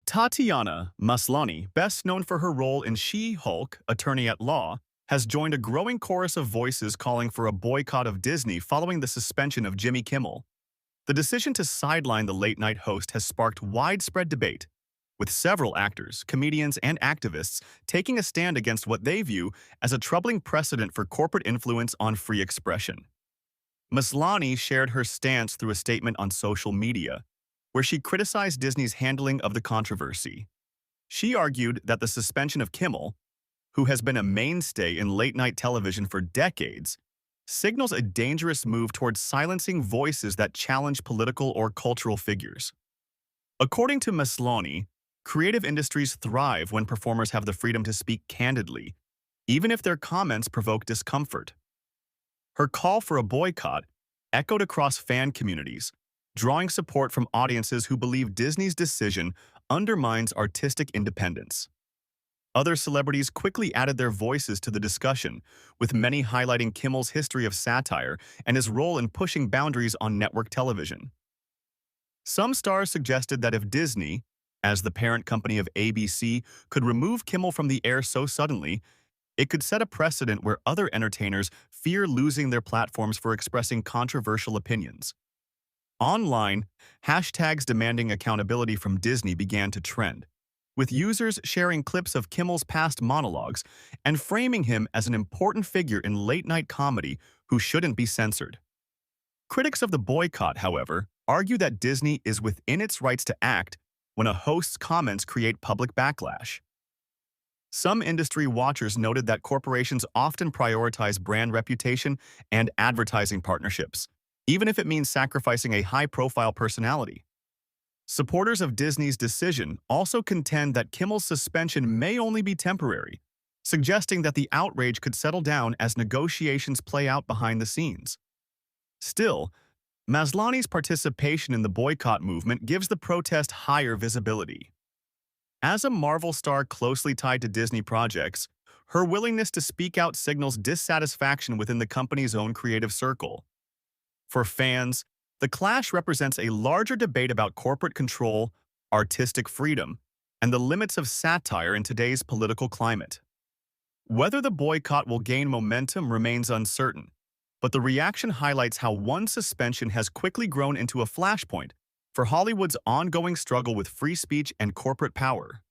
Tatiana Maslany, best known for her role in She-Hulk, Attorney at Law, has joined a growing chorus of voices calling for a boycott of Disney following the suspension of Jimmy Kimmel. The decision to sideline the late-night host has sparked widespread debate, with several actors, comedians, and activists taking a stand against what they view as a troubling precedent for corporate influence on free expression. Maslany shared her stance through a statement on social media, where she criticized Disney's handling of the controversy. She argued that the suspension of Kimmel, who has been a mainstay in late-night television for decades, signals a dangerous move towards silencing voices that challenge political or cultural figures. According to Maslany, creative industries thrive when performers have the freedom to speak candidly, even if their comments provoke discomfort. Her call for a boycott echoed across fan communities, drawing support from audiences who believe Disney's decision undermines artistic independence. Other celebrities quickly added their voices to the discussion, with many highlighting Kimmel's history of satire and his role in pushing boundaries on network television. Some stars suggested that if Disney, as the parent company of ABC, could remove Kimmel from the air so suddenly, it could set a precedent where other entertainers fear losing their platforms for expressing controversial opinions. Online, hashtags demanding accountability from Disney began to trend, with users sharing clips of Kimmel's past monologues and framing him as an important figure in late-night comedy who shouldn't be censored. Critics of the boycott, however, argue that Disney is within its rights to act when a host's comments create public backlash. Some industry watchers noted that corporations often prioritize brand reputation and advertising partnerships, even if it means sacrificing a high-profile personality. Supporters of Disney's decision also contend that Kimmel's suspension may only be temporary, suggesting that the outrage could settle down as negotiations play out behind the scenes. Still, Maslany's participation in the boycott movement gives the protest higher visibility. As a Marvel star closely tied to Disney projects, her willingness to speak out signals dissatisfaction within the company's own creative circle. For fans, the clash represents a larger debate about corporate control, artistic freedom, and the limits of satire in today's political climate. Whether the boycott will gain momentum remains uncertain, but the reaction highlights how one suspension has quickly grown into a flashpoint for Hollywood's ongoing struggle with free speech and corporate power.